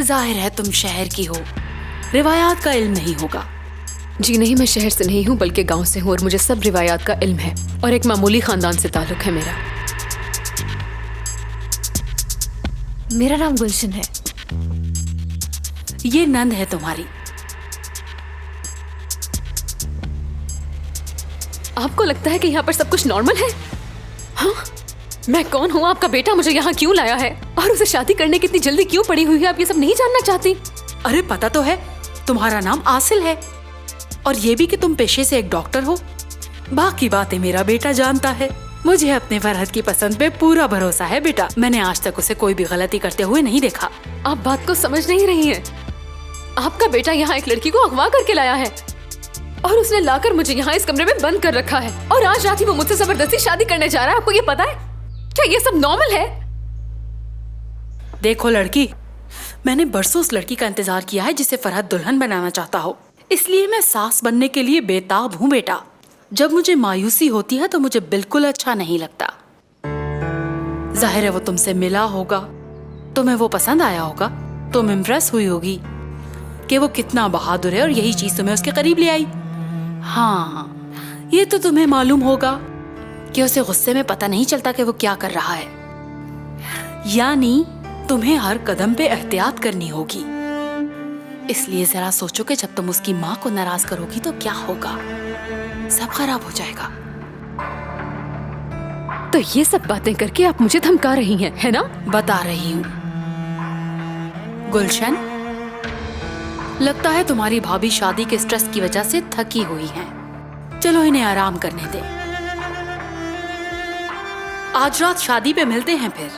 जाहिर है तुम शहर की हो, रिवायात का इल्म नहीं होगा। जी नहीं, मैं शहर से नहीं हूँ बल्कि गांव से हूँ और मुझे सब रिवायात का इल्म है और एक मामूली खानदान से ताल्लुक है मेरा। मेरा नाम गुलशन है। ये नंद है तुम्हारी। आपको लगता है कि यहाँ पर सब कुछ नॉर्मल है? हाँ, मैं कौन हूँ? आपका बेटा मुझे यहाँ क्यों लाया है और उसे शादी करने की इतनी जल्दी क्यों पड़ी हुई है? आप ये सब नहीं जानना चाहती? अरे पता तो है, तुम्हारा नाम आसिल है और ये भी कि तुम पेशे से एक डॉक्टर हो। बाकी बातें मेरा बेटा जानता है। मुझे अपने फरहत की पसंद पे पूरा भरोसा है बेटा। मैंने आज तक उसे कोई भी गलती करते हुए नहीं देखा। आप बात को समझ नहीं रही हैं। आपका बेटा यहाँ एक लड़की को अगवा करके लाया है और उसने लाकर मुझे यहाँ इस कमरे में बंद कर रखा है और आज रात ही वो मुझसे जबरदस्ती शादी करने जा रहा है। आपको ये पता है? क्या ये सब नॉर्मल है? देखो लड़की, मैंने बरसों उस लड़की का इंतजार किया है जिसे फरहत दुल्हन बनाना चाहता हो, इसलिए मैं सास बनने के लिए बेताब हूँ बेटा। जब मुझे मायूसी होती है तो मुझे बिल्कुल अच्छा नहीं लगता। जाहिर है वो तुमसे मिला होगा, तुम्हें वो पसंद आया होगा, तुम इम्प्रेस हुई होगी कि वो कितना बहादुर है और यही चीज तुम्हें उसके करीब ले आई। हाँ, ये तो तुम्हें मालूम होगा कि उसे गुस्से में पता नहीं चलता कि वो क्या कर रहा है। यानी तुम्हें हर कदम पे एहतियात करनी होगी। इसलिए जरा सोचो कि जब तुम उसकी माँ को नाराज करोगी तो क्या होगा। सब खराब हो जाएगा। तो ये सब बातें करके आप मुझे धमका रही हैं, है ना? बता रही हूँ गुलशन, लगता है तुम्हारी भाभी शादी के स्ट्रेस की वजह से थकी हुई हैं। चलो इन्हें आराम करने दे। आज रात शादी पे मिलते हैं फिर।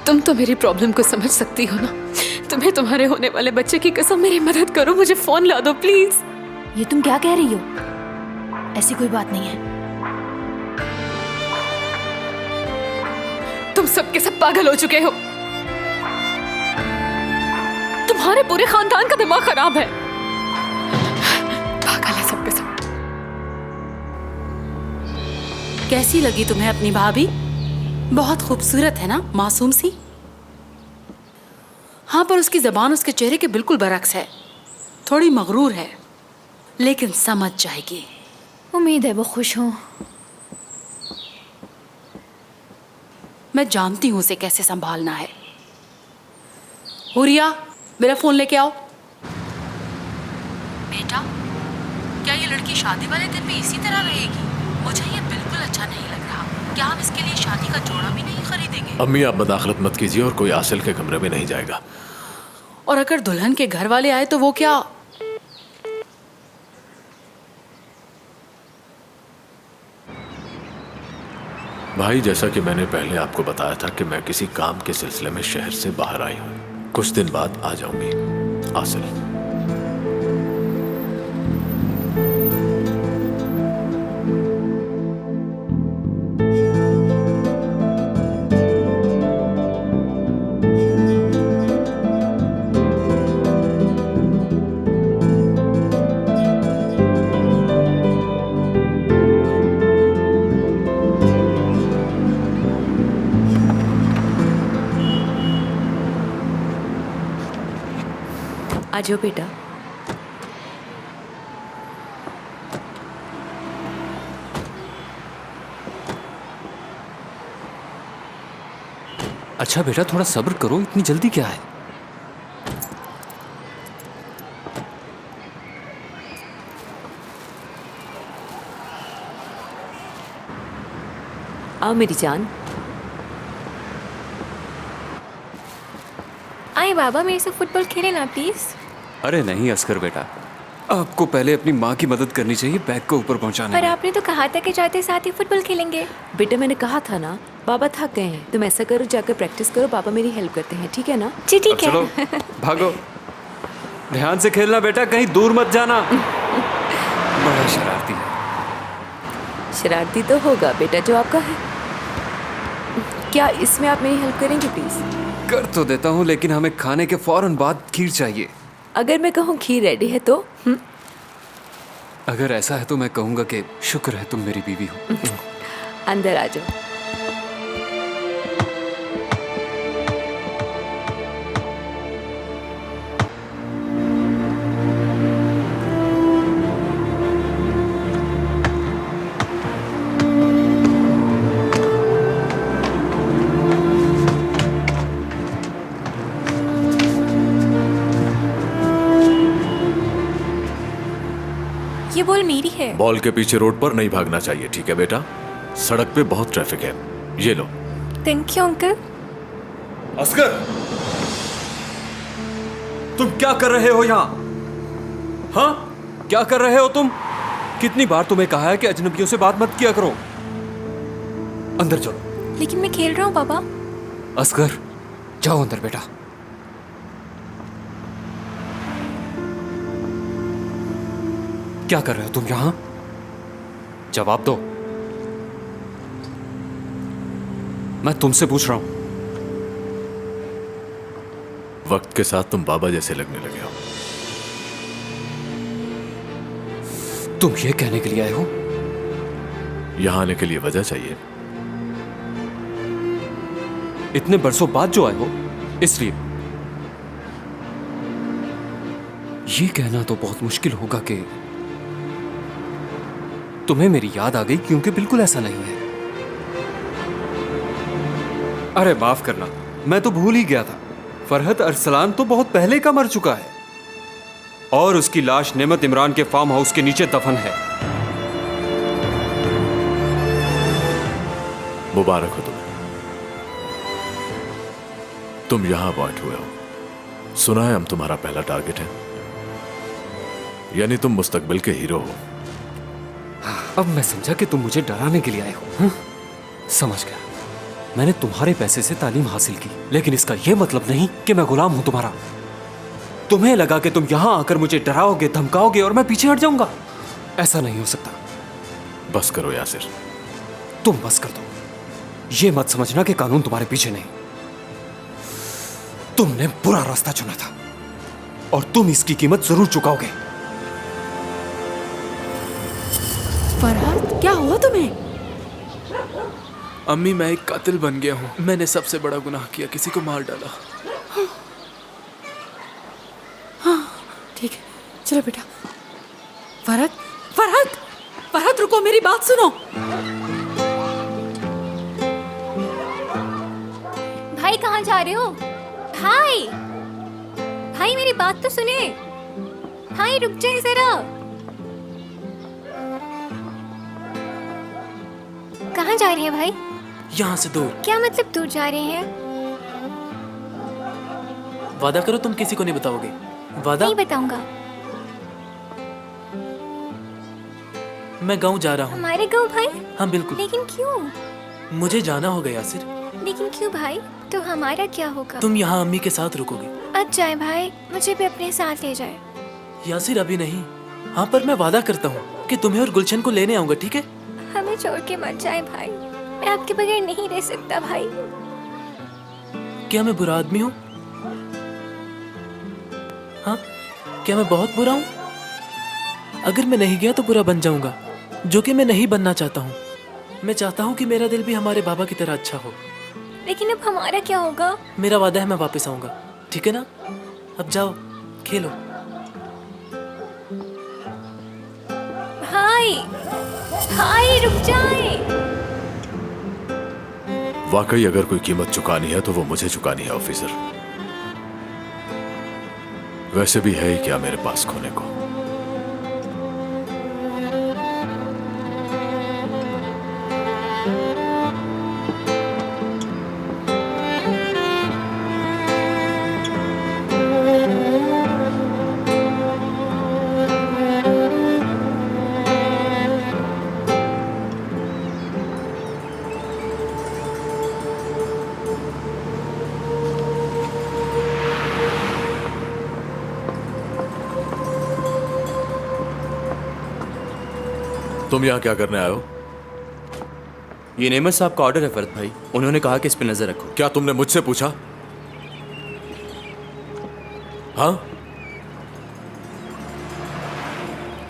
तुम तो मेरी प्रॉब्लम को समझ सकती हो ना। तुम्हें तुम्हारे होने वाले बच्चे की कसम, मेरी मदद करो, मुझे फोन ला दो प्लीज। ये तुम क्या कह रही हो? ऐसी कोई बात नहीं है। तुम सब के सब पागल हो चुके हो। तुम्हारे पूरे खानदान का दिमाग खराब है। पागल है सब के सब। कैसी लगी तुम्हें अपनी भाभी? बहुत खूबसूरत है ना, मासूम सी। हाँ, पर उसकी जबान उसके चेहरे के बिल्कुल बरक्स है। थोड़ी मगरूर है, लेकिन समझ जाएगी। उम्मीद है वो खुश हो। मैं जानती हूँ उसे कैसे संभालना है। हुरिया, मेरा फोन लेके आओ। बेटा, क्या ये लड़की शादी वाले दिन भी इसी तरह रहेगी? मुझे ये बिल्कुल अच्छा नहीं लग रहा। क्या हम इसके लिए शादी का जोड़ा भी नहीं खरीदेंगे? अम्मी, आप मदाखलत मत कीजिए और कोई आसिल के कमरे में नहीं जाएगा। और अगर दुल्हन के घर वाले आए तो वो क्या? भाई, जैसा कि मैंने पहले आपको बताया था कि मैं किसी काम के सिलसिले में शहर से बाहर आई हूँ। कुछ दिन बाद आ जाऊंगी। आसिल, आ जाओ बेटा। अच्छा बेटा, थोड़ा सब्र करो, इतनी जल्दी क्या है? आओ मेरी जान। आए बाबा, मेरे से फुटबॉल खेले ना प्लीज। अरे नहीं अस्कर बेटा, आपको पहले अपनी माँ की मदद करनी चाहिए बैग को ऊपर पहुँचाने पर में। आपने तो कहा था कि जाते साथ ही फुटबॉल खेलेंगे। बेटा मैंने कहा था ना, बाबा थक गए हैं। तुम ऐसा करो, जाकर प्रैक्टिस करो, पापा मेरी हेल्प करते हैं, ठीक है ना? जी ठीक चलो है। भागो, ध्यान से खेलना बेटा, कहीं दूर मत जाना। बड़ा शरारती है। शरारती तो होगा बेटा जो आपका है। क्या इसमें आप मेरी हेल्प करेंगे प्लीज? कर तो देता हूँ, लेकिन हमें खाने के फौरन बाद खीर चाहिए। अगर मैं कहूँ खीर रेडी है तो? अगर ऐसा है तो मैं कहूँगा कि शुक्र है तुम मेरी बीवी हो। अंदर आ जाओ। ये बॉल मेरी है। बॉल के पीछे रोड पर नहीं भागना चाहिए, ठीक है बेटा? सड़क पे बहुत ट्रैफिक है। ये लो। Thank you uncle. असगर, तुम क्या कर रहे हो यहाँ? हाँ, क्या कर रहे हो तुम? कितनी बार तुम्हें कहा है कि अजनबियों से बात मत किया करो। अंदर चलो। लेकिन मैं खेल रहा हूँ पापा। असगर, जाओ अंदर बेटा। क्या कर रहे हो तुम यहाँ? जवाब दो। मैं तुमसे पूछ रहा हूं। वक्त के साथ तुम बाबा जैसे लगने लगे हो। तुम ये कहने के लिए आए हो? यहां आने के लिए वजह चाहिए। इतने बरसों बाद जो आए हो, इसलिए। ये कहना तो बहुत मुश्किल होगा कि तुम्हें मेरी याद आ गई, क्योंकि बिल्कुल ऐसा नहीं है। अरे माफ करना, मैं तो भूल ही गया था। फरहत अरसलान तो बहुत पहले का मर चुका है और उसकी लाश नेमत इमरान के फार्म हाउस के नीचे दफन है। मुबारक हो तुम्हें, तुम यहां अपॉइंट हुए हो। सुना है हम तुम्हारा पहला टारगेट है, यानी तुम मुस्तकबिल के हीरो हो। अब मैं समझा कि तुम मुझे डराने के लिए आए हो। समझ गया। मैंने तुम्हारे पैसे से तालीम हासिल की, लेकिन इसका यह मतलब नहीं कि मैं गुलाम हूं तुम्हारा। तुम्हें लगा कि तुम यहां आकर मुझे डराओगे, धमकाओगे और मैं पीछे हट जाऊंगा। ऐसा नहीं हो सकता। बस करो यासिर। तुम बस कर दो। यह मत समझना कि कानून तुम्हारे पीछे नहीं। तुमने बुरा रास्ता चुना था और तुम इसकी कीमत जरूर चुकाओगे। फरहाद, क्या हुआ तुम्हें? अम्मी, मैं एक कातिल बन गया हूँ। मैंने सबसे बड़ा गुनाह किया, किसी को मार डाला। हाँ ठीक है, चलो बेटा। फरहाद, फरहाद, फरहाद रुको, मेरी बात सुनो। भाई कहाँ जा रहे हो? भाई, भाई मेरी बात तो सुने। भाई रुक जाए जरा। कहाँ जा रहे हैं भाई? यहाँ से दूर। क्या मतलब दूर जा रहे हैं? वादा करो तुम किसी को नहीं बताओगे। वादा? नहीं बताऊंगा। मैं गांव जा रहा हूँ। हमारे गांव भाई? हाँ बिल्कुल। लेकिन क्यों? मुझे जाना होगा यासिर। लेकिन क्यों भाई? तो हमारा क्या होगा? तुम यहाँ अम्मी के साथ रुकोगे। आज जाए भाई, मुझे भी अपने साथ ले जाए। यासिर अभी नहीं। हाँ पर मैं वादा करता हूँ कि तुम्हें और गुलशन को लेने आऊंगा, ठीक है? हमें छोड़ के मत जाए भाई। मैं आपके बगैर नहीं रह सकता भाई। क्या मैं बुरा आदमी हूँ? हाँ, क्या मैं बहुत बुरा हूँ? अगर मैं नहीं गया तो बुरा बन जाऊंगा, जो कि मैं नहीं बनना चाहता हूँ। मैं चाहता हूँ कि मेरा दिल भी हमारे बाबा की तरह अच्छा हो। लेकिन अब हमारा क्या होगा? मेरा वादा है मैं वापस आऊंगा, ठीक है ना? अब जाओ खेलो। भाई, भाई रुक जाए। वाकई अगर कोई कीमत चुकानी है तो वो मुझे चुकानी है ऑफिसर। वैसे भी है ही क्या मेरे पास खोने को। तुम यहाँ क्या करने आए हो? ये नेमत साहब का ऑर्डर है फरद भाई। उन्होंने कहा कि इस पे नजर रखो। क्या तुमने मुझसे पूछा? हाँ?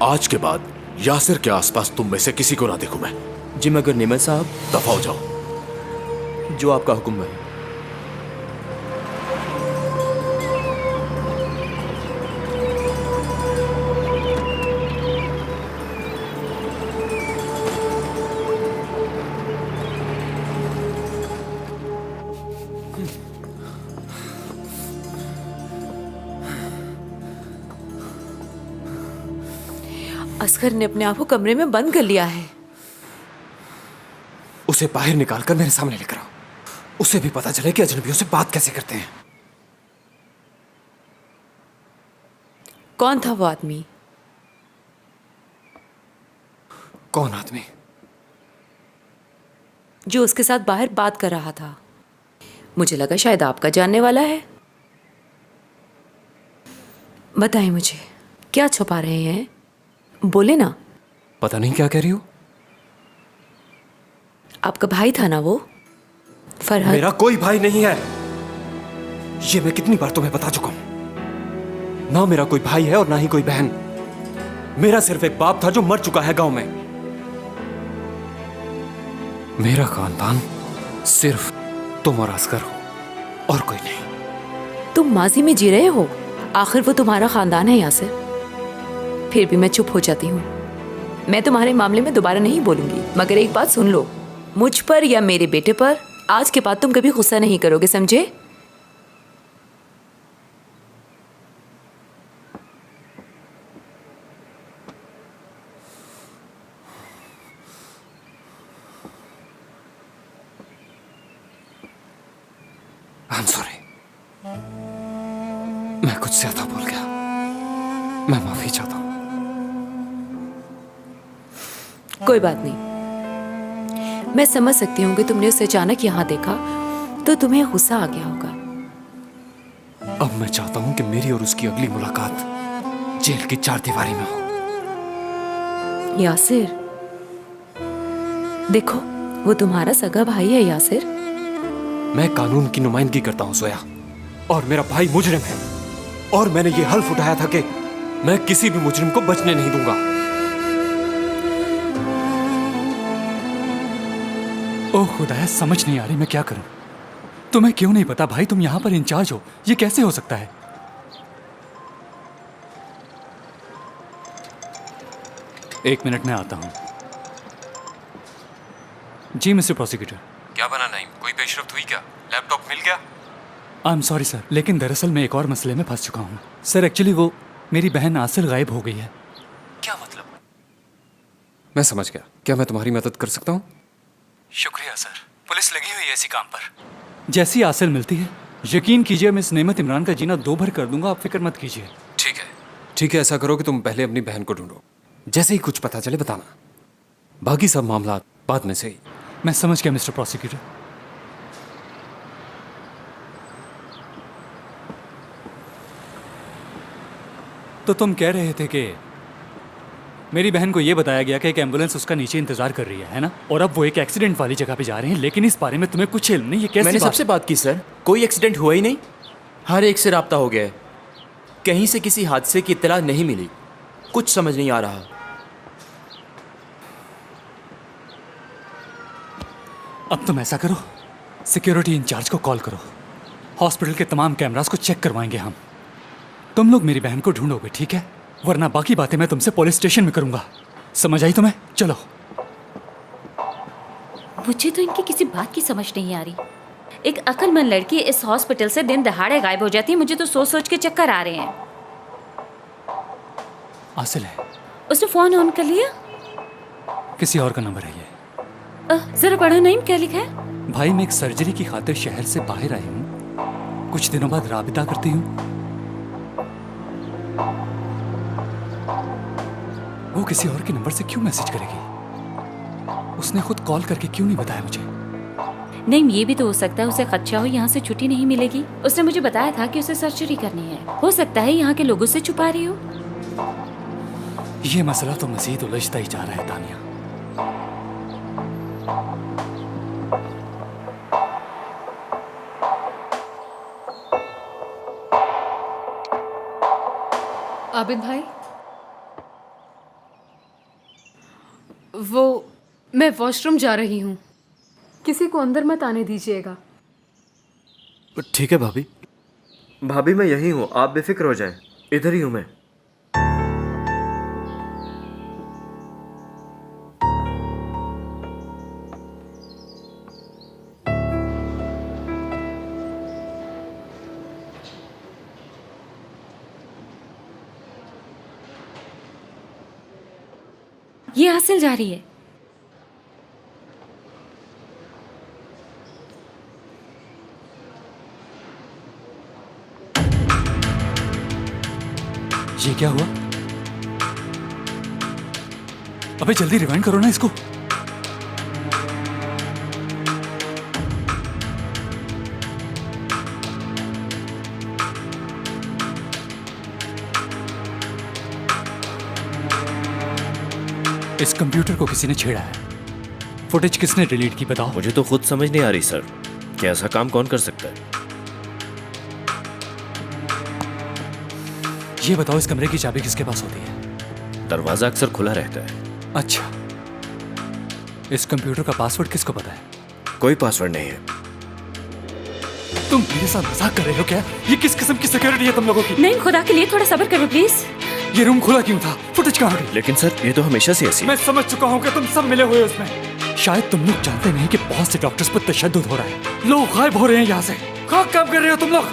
आज के बाद यासिर के आसपास तुम में से किसी को ना देखूं मैं। जी मगर नेमत साहब। दफा हो जाओ। जो आपका हुक्म भाई। किस घर ने अपने आप को कमरे में बंद कर लिया है? उसे बाहर निकालकर मेरे सामने लेकर आओ। उसे भी पता चले कि अजनबियों से बात कैसे करते हैं। कौन था वो आदमी? कौन आदमी? जो उसके साथ बाहर बात कर रहा था। मुझे लगा शायद आपका जानने वाला है। बताएं मुझे, क्या छुपा रहे हैं? बोले ना। पता नहीं क्या कह रही हो। आपका भाई था ना वो, फरहद? मेरा कोई भाई नहीं है। ये मैं कितनी बार तुम्हें बता चुका हूं। ना मेरा कोई भाई है और ना ही कोई बहन। मेरा सिर्फ एक बाप था जो मर चुका है गांव में। मेरा खानदान सिर्फ तुम और असगर हो और कोई नहीं। तुम माजी में जी रहे हो। आखिर वो तुम्हारा खानदान है यासिर। फिर भी मैं चुप हो जाती हूँ। मैं तुम्हारे मामले में दोबारा नहीं बोलूंगी, मगर एक बात सुन लो, मुझ पर या मेरे बेटे पर आज के बाद तुम कभी गुस्सा नहीं करोगे, समझे? I'm sorry। मैं कुछ ज्यादा बोल गया। मैं माफी चाहता हूँ। कोई बात नहीं। मैं समझ सकती हूँ कि तुमने उसे अचानक यहाँ देखा तो तुम्हें गुस्सा आ गया होगा। अब मैं चाहता हूँ कि मेरी और उसकी अगली मुलाकात जेल की चारदीवारी में हो। यासिर, देखो, वो तुम्हारा सगा भाई है यासिर। मैं कानून की नुमाइंदगी करता हूँ सोया, और मेरा भाई मुजरिम है। और मैंने ये हल्फ उठाया था कि मैं किसी भी मुजरिम को बचने नहीं दूंगा। ओह खुदाया, समझ नहीं आ रही मैं क्या करूं। तुम्हें क्यों नहीं पता भाई, तुम यहां पर इंचार्ज हो, ये कैसे हो सकता है? एक मिनट में आता हूं। जी मिस्टर प्रोसिक्यूटर। क्या बना नहीं? कोई पेशरफ्त हुई क्या? लैपटॉप मिल गया? आई एम सॉरी सर, लेकिन दरअसल मैं एक और मसले में फंस चुका हूँ सर। एक्चुअली वो मेरी बहन आसिर गायब हो गई है। क्या मतलब? मैं समझ गया। क्या मैं तुम्हारी मदद कर सकता हूँ? शुक्रिया सर, पुलिस लगी हुई है इसी काम पर। जैसी आसिर मिलती है, यकीन कीजिए मैं इस नेमत इमरान का जीना दो भर कर दूंगा, आप फिक्र मत कीजिए। ठीक है, ठीक है। ऐसा करो कि तुम पहले अपनी बहन को ढूंढो। जैसे ही कुछ पता चले बताना। बाकी सब मामला बाद में से ही। मैं समझ गया मिस्टर प्रोसिक्यूटर। तो तुम कह रहे थे कि मेरी बहन को यह बताया गया कि एक एम्बुलेंस उसका नीचे इंतजार कर रही है ना? और अब वो एक एक्सीडेंट वाली जगह पे जा रहे हैं, लेकिन इस बारे में तुम्हें कुछ इल्म नहीं। ये कैसी मैंने बात? सबसे बात की सर, कोई एक्सीडेंट हुआ ही नहीं। हर एक से राब्ता हो गया है, कहीं से किसी हादसे की इत्तला नहीं मिली। कुछ समझ नहीं आ रहा। अब तुम ऐसा करो, सिक्योरिटी इंचार्ज को कॉल करो। हॉस्पिटल के तमाम कैमरास को चेक करवाएंगे हम। तुम लोग मेरी बहन को ढूंढोगे, ठीक है? वरना बाकी बातें मैं तुमसे पुलिस स्टेशन में करूंगा। समझ आई तुम्हें? चलो। मुझे तो इनकी किसी बात की समझ नहीं आ रही। एक अक्लमंद लड़की इस हॉस्पिटल से दिन दहाड़े गायब हो जाती है, मुझे तो सोच सोच के चक्कर आ रहे हैं। आसिल है। उसने फोन ऑन कर लिया? किसी और का नंबर है ये। जरा पढ़ो नहीं, क्या लिखा है? भाई मैं एक सर्जरी की खातिर शहर से बाहर आई हूँ, कुछ दिनों बाद राबिता करती हूँ। वो किसी और के नंबर से क्यों मैसेज करेगी? उसने खुद कॉल करके क्यों नहीं बताया मुझे? नहीं, ये भी तो हो सकता है उसे खदशा हो यहाँ से छुट्टी नहीं मिलेगी। उसने मुझे बताया था कि उसे सर्जरी करनी है। हो सकता है यहाँ के लोगों से छुपा रही हो। ये मसला तो मजीद उलझता ही जा रहा है तानिया। आबिद भाई, वो मैं वॉशरूम जा रही हूँ, किसी को अंदर मत आने दीजिएगा। ठीक है भाभी। भाभी मैं यही हूँ, आप बेफिक्र हो जाएं, इधर ही हूँ मैं। ये आसिल जा रही है। ये क्या हुआ? अबे जल्दी रिवाइंड करो ना इसको। इस कंप्यूटर को किसी ने छेड़ा है। फुटेज किसने डिलीट की बताओ? मुझे तो खुद समझ नहीं आ रही सर कि ऐसा काम कौन कर सकता है। ये बताओ, इस कमरे की चाबी किसके पास होती है? दरवाजा अक्सर खुला रहता है। अच्छा, इस कंप्यूटर का पासवर्ड किसको पता है? कोई पासवर्ड नहीं है। तुम मेरे साथ मजाक कर रहे हो क्या? ये किस किस्म की सिक्योरिटी है तुम लोगों की? नहीं, खुदा के लिए थोड़ा सब्र करो प्लीज। ये रूम खुला क्यों था? फुटेज कहाँ गई? लेकिन सर ये तो हमेशा से ऐसी है। मैं समझ चुका हूँ कि तुम सब मिले हुए हो उसमें। शायद तुम लोग जानते नहीं कि बहुत से डॉक्टर्स पर तशद्दुद हो रहा है। लोग गायब हो रहे हैं यहाँ से। कहाँ काम कर रहे हो तुम लोग?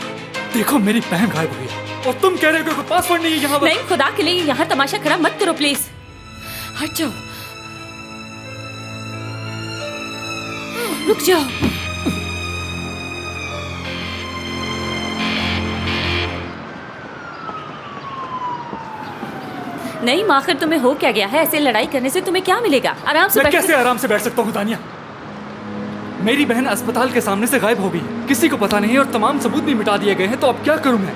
देखो, मेरी बहन गायब हुई है और तुम कह रहे हो कि पासवर्ड नहीं है यहाँ पर। नहीं, खुदा के लिए यहाँ तमाशा खराब मत करो प्लीज। हट जाओ, रुक जाओ। नहीं, आखिर तुम्हें हो क्या गया है? ऐसे लड़ाई करने से तुम्हें क्या मिलेगा? आराम से मैं बैठ। कैसे आराम से बैठ सकता हूँ तानिया? मेरी बहन अस्पताल के सामने से गायब हो गई, किसी को पता नहीं और तमाम सबूत भी मिटा दिए गए हैं। तो अब क्या करूँ मैं?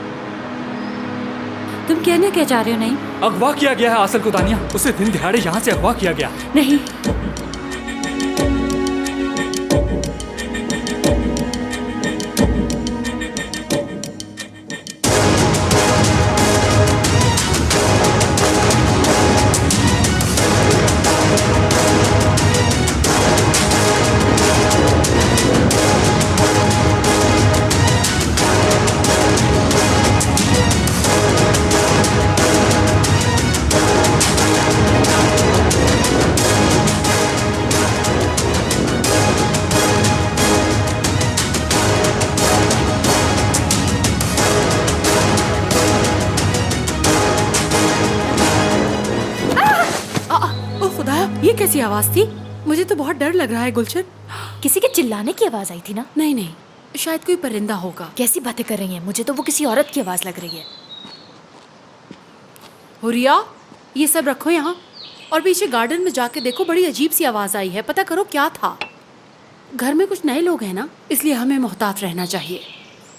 तुम कहने क्या चाह रहे हो? नहीं, अगवा किया गया है आसिल को तानिया। उसे दिन दिहाड़े यहाँ से अगवा किया गया। नहीं, ओ खुदाया, ये कैसी आवाज थी? मुझे तो बहुत डर लग रहा है गुलशन। किसी के चिल्लाने की आवाज आई थी ना? नहीं नहीं, शायद कोई परिंदा होगा। कैसी बातें कर रही हैं? मुझे तो वो किसी औरत की आवाज लग रही है। हुरिया, ये सब रखो यहाँ और पीछे गार्डन में जाके देखो, बड़ी अजीब सी आवाज आई है। पता करो क्या था। घर में कुछ नए लोग हैं ना, इसलिए हमें मोहतात रहना चाहिए।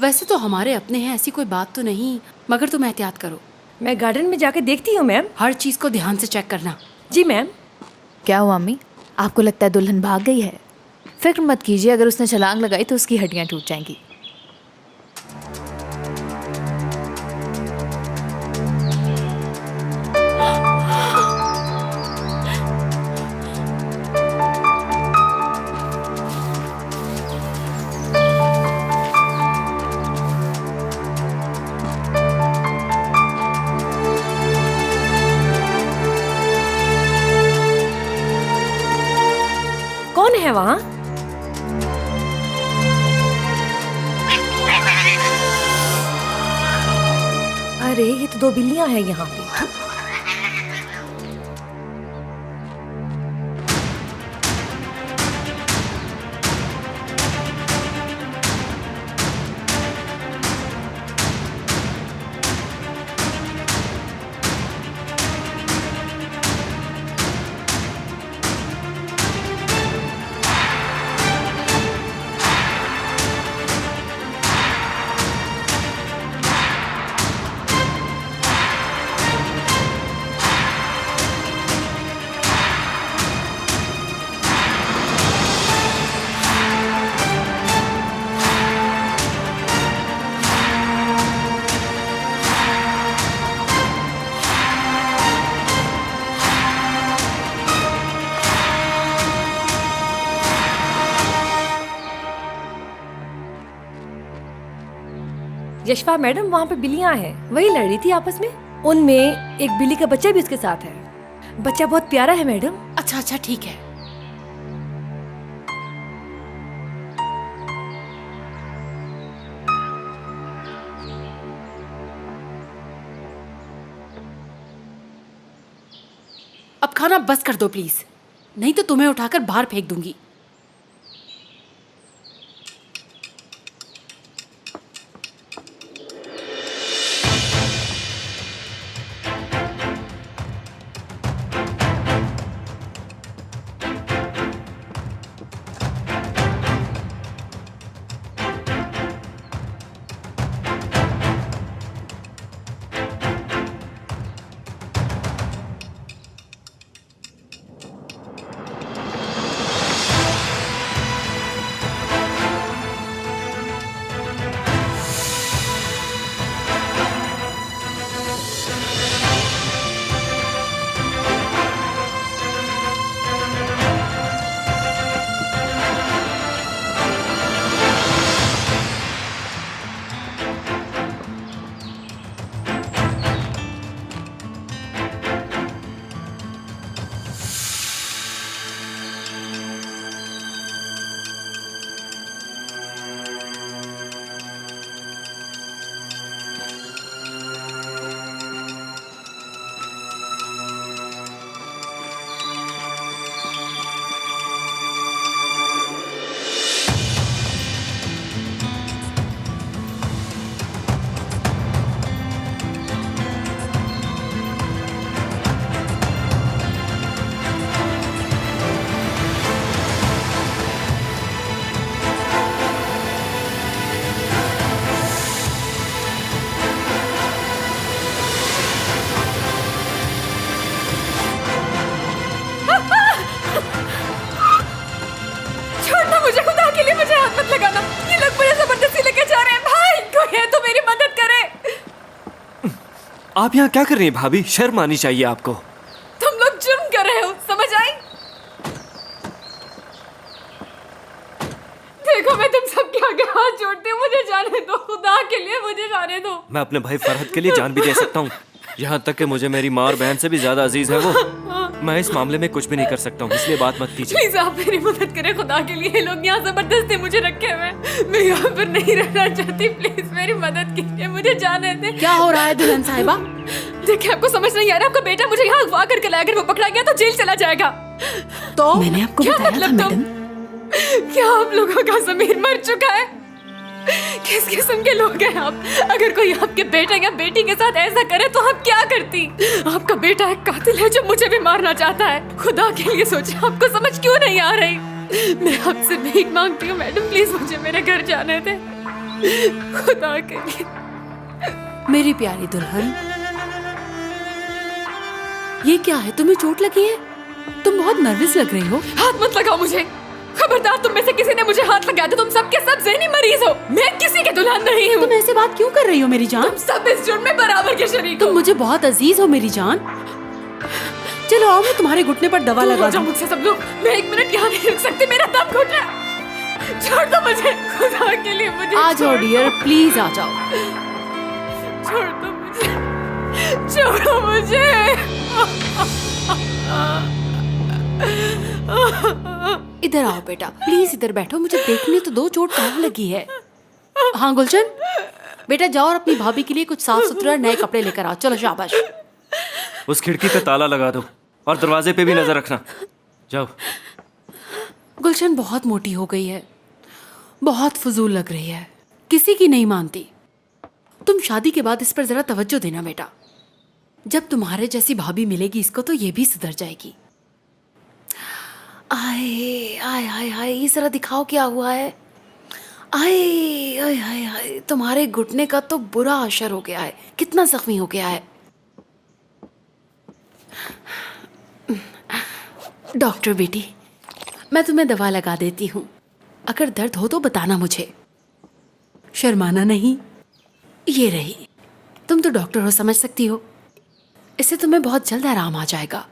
वैसे तो हमारे अपने हैं, ऐसी कोई बात तो नहीं, मगर तुम एहतियात करो। मैं गार्डन में जाके देखती हूँ मैम। हर चीज को ध्यान से चेक करना। जी मैम। क्या हुआ अम्मी? आपको लगता है दुल्हन भाग गई है? फिक्र मत कीजिए, अगर उसने छलांग लगाई तो उसकी हड्डियां टूट जाएंगी। कौन है वहाँ? अरे ये तो 2 बिल्लियां हैं यहाँ पे। यशवा मैडम, वहाँ पे बिल्लियाँ हैं, वही लड़ रही थी आपस में। उनमें एक बिल्ली का बच्चा भी उसके साथ है। बच्चा बहुत प्यारा है मैडम। अच्छा अच्छा, ठीक है। अब उठाना बस कर दो प्लीज, नहीं तो तुम्हें उठाकर बाहर फेंक दूंगी। आप यहाँ क्या कर रही हैं भाभी? शर्म आनी चाहिए आपको। तुम लोग जुर्म कर रहे हो, समझ आई? देखो मैं तुम सबके आगे हाथ जोड़ती हूँ, मुझे जाने दो, खुदा के लिए मुझे जाने दो। मैं अपने भाई फरहद के लिए जान भी दे सकता हूँ, यहाँ तक कि मुझे मेरी माँ और बहन से भी ज्यादा अजीज है वो। मैं इस मामले में कुछ भी नहीं कर सकता हूँ, इसलिए बात मत कीजिए। प्लीज आप मेरी मदद करें, खुदा के लिए। लोग यहाँ जबरदस्ती मुझे रखे हुए, मैं यहाँ पर नहीं रहना चाहती। प्लीज मेरी मदद कीजिए, मुझे जाने दें। क्या हो रहा है दुल्हन साहिबा? देखिए आपको समझ नहीं आ रहा, आपका बेटा मुझे यहाँ अगवा करके लाया, अगर वो पकड़ा गया तो जेल चला जाएगा। तो मैंने आपको बताया था मैडम। क्या आप लोगों का ज़मीर मर चुका है? किस किस्म के लोग हैं आप? अगर कोई आपके बेटे या बेटी के साथ ऐसा करे तो आप क्या करती? आपका बेटा एक कातिल है जो मुझे भी मारना चाहता है। खुदा के लिए सोचिए, आपको समझ क्यों नहीं आ रही? मैं आपसे भीख मांगती हूँ मैडम, प्लीज मुझे मेरे घर जाने दे, खुदा के लिए। मेरी प्यारी दुल्हन, ये क्या है? तुम्हें चोट लगी है? तुम बहुत नर्वस लग रही हो। हाथ मत लगाओ मुझे, खबरदार। तुम में से किसी ने मुझे हाथ लगाया तो तुम सबके सब ज़हनी मरीज हो। मैं किसी के दुल्हन नहीं हूँ। तुम ऐसे बात क्यों कर रही हो मेरी जान? तुम सब इस जुर्म में बराबर के शरीक हो। तुम मुझे बहुत अजीज हो मेरी जान। चलो आओ, मैं तुम्हारे घुटने पर दवा लगा दूं। मुझसे सब लोग, मैं एक मिनट यहाँ नहीं रुक सकती, मेरा दम घुट रहा है। छोड़ दो मुझे, खुदा के लिए मुझे आ जाओ डियर, प्लीज आ जाओ। छोड़ दो मुझे, छोड़ो मुझे। इधर आओ बेटा, प्लीज इधर बैठो, मुझे देखने तो दो, चोट कहाँ लगी है। हाँ गुलशन, बेटा जाओ और अपनी भाभी के लिए कुछ साफ सुथरा नए कपड़े लेकर आओ। चलो शाबाश। उस खिड़की पे ताला लगा दो और दरवाजे पे भी नजर रखना। जाओ। गुलशन बहुत मोटी हो गई है, बहुत फजूल लग रही है, किसी की नहीं मानती। तुम शादी के बाद इस पर जरा तवज्जो देना बेटा। जब तुम्हारे जैसी भाभी मिलेगी इसको तो ये भी सुधर जाएगी। आए आए आए आए, ये जरा दिखाओ क्या हुआ है। आए आए आए आए, तुम्हारे घुटने का तो बुरा असर हो गया है, कितना जख्मी हो गया है। डॉक्टर बेटी, मैं तुम्हें दवा लगा देती हूँ, अगर दर्द हो तो बताना मुझे, शर्माना नहीं। ये रही, तुम तो डॉक्टर हो, समझ सकती हो, इससे तुम्हें बहुत जल्द आराम आ जाएगा।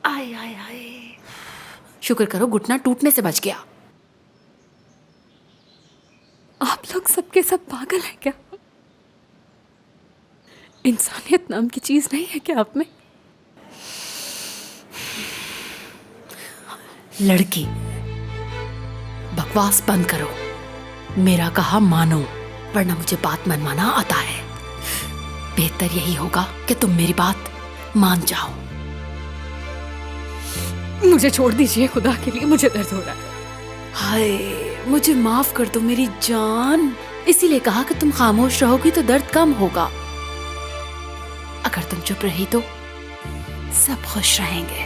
आए आए आए, शुक्र करो घुटना टूटने से बच गया। आप लोग सबके सब पागल हैं क्या? इंसानियत नाम की चीज नहीं है क्या आप में? लड़की, बकवास बंद करो, मेरा कहा मानो, वरना मुझे बात मनवाना आता है। बेहतर यही होगा कि तुम मेरी बात मान जाओ। मुझे छोड़ दीजिए, खुदा के लिए मुझे दर्द हो रहा है। हाय, मुझे माफ कर दो मेरी जान। इसीलिए कहा कि तुम खामोश रहोगी तो दर्द कम होगा। अगर तुम चुप रही तो सब खुश रहेंगे।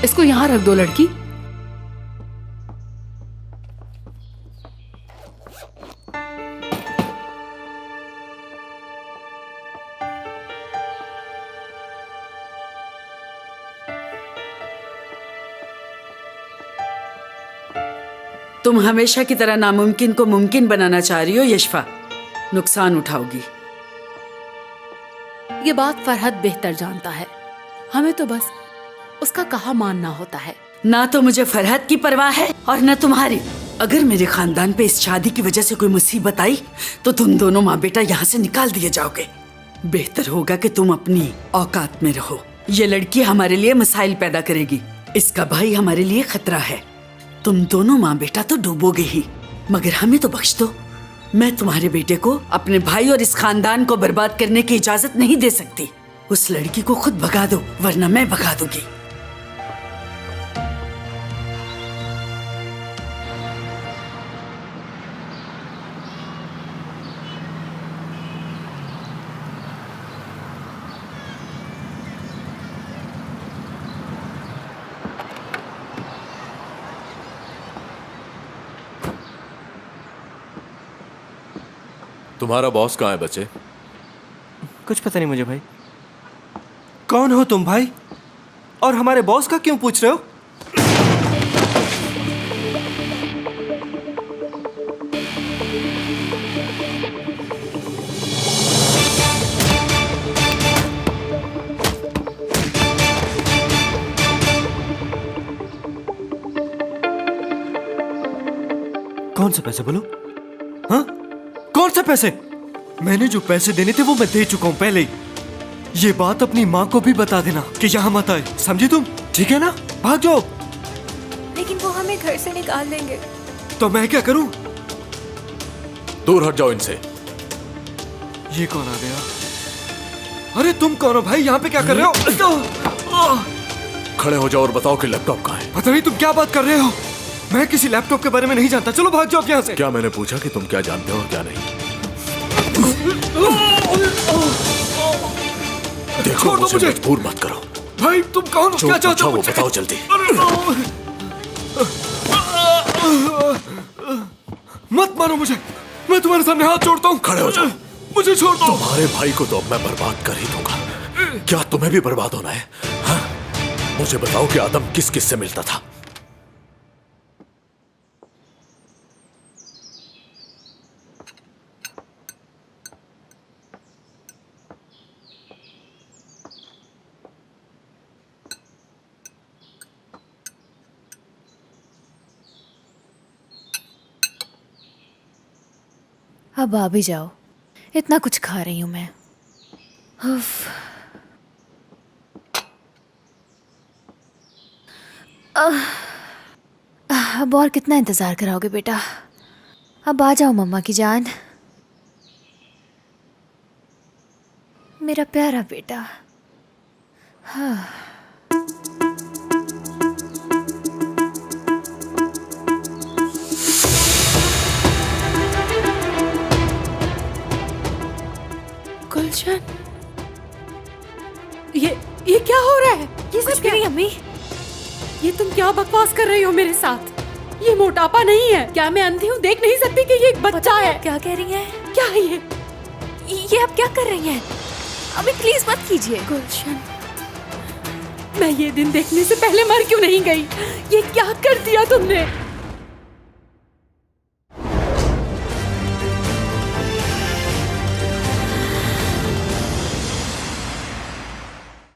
इसको यहाँ रख दो लड़की। तुम हमेशा की तरह नामुमकिन को मुमकिन बनाना चाह रही हो यशफा। नुकसान उठाओगी। ये बात फरहद बेहतर जानता है। हमें तो बस उसका कहा मानना होता है। ना तो मुझे फरहद की परवाह है और न तुम्हारी। अगर मेरे खानदान पे इस शादी की वजह से कोई मुसीबत आई तो तुम दोनों माँ बेटा यहाँ से निकाल दिए जाओगे। बेहतर होगा कि तुम अपनी औकात में रहो। ये लड़की हमारे लिए मसाइल पैदा करेगी। इसका भाई हमारे लिए खतरा है। तुम दोनों माँ बेटा तो डूबोगे ही, मगर हमें तो बख्श दो। मैं तुम्हारे बेटे को, अपने भाई और इस खानदान को बर्बाद करने की इजाजत नहीं दे सकती। उस लड़की को खुद भगा दो, वरना मैं भगा दूंगी। तुम्हारा बॉस कहाँ है बच्चे? कुछ पता नहीं मुझे भाई। कौन हो तुम भाई? और हमारे बॉस का क्यों पूछ रहे हो? कौन से पैसे बोलो? हाँ? कौन से पैसे? मैंने जो पैसे देने थे वो मैं दे चुका हूं पहले ही। ये बात अपनी माँ को भी बता देना कि यहाँ मत आए, समझी तुम? ठीक है ना? भाग जाओ। लेकिन वो हमें घर से निकाल देंगे। तो मैं क्या करूं? दूर हट जाओ इनसे। ये कौन आ गया? अरे तुम कौन हो भाई? यहाँ पे क्या कर रहे हो? खड़े हो जाओ और बताओ कि लैपटॉप कहाँ है। पता नहीं तुम क्या बात कर रहे हो। मैं किसी लैपटॉप के बारे में नहीं जानता। चलो भाग जाओ यहाँ से। क्या मैंने पूछा कि तुम क्या जानते हो और क्या नहीं? देखो, मुझे मजबूर मत करो। भाई तुम कौन हो? क्या चाहते हो? वो बताओ जल्दी। मत मारो मुझे। मैं तुम्हारे सामने हाथ जोड़ता हूँ। खड़े हो जाओ। मुझे छोड़ दो। तुम्हारे भाई को तो अब मैं बर्बाद कर ही दूंगा। क्या तुम्हें भी बर्बाद होना है? हाँ? मुझे बताओ कि आदम किस किस से मिलता था? अब आ भी जाओ। इतना कुछ खा रही हूं मैं। उफ। अब और कितना इंतजार कराओगे बेटा? अब आ जाओ मम्मा की जान। मेरा प्यारा बेटा। हाँ। गुलशन, ये क्या हो रहा है? ये सब क्या? अम्मी, ये तुम क्या बकवास कर रही हो मेरे साथ? ये मोटापा नहीं है। क्या मैं अंधी हूँ? देख नहीं सकती कि ये एक बच्चा है? क्या कह रही हैं? क्या है ये आप क्या कर रही हैं? अभी प्लीज मत कीजिए। गुलशन, मैं ये दिन देखने से पहले मर क्यों नहीं गई? ये क्या कर दिया तुमने?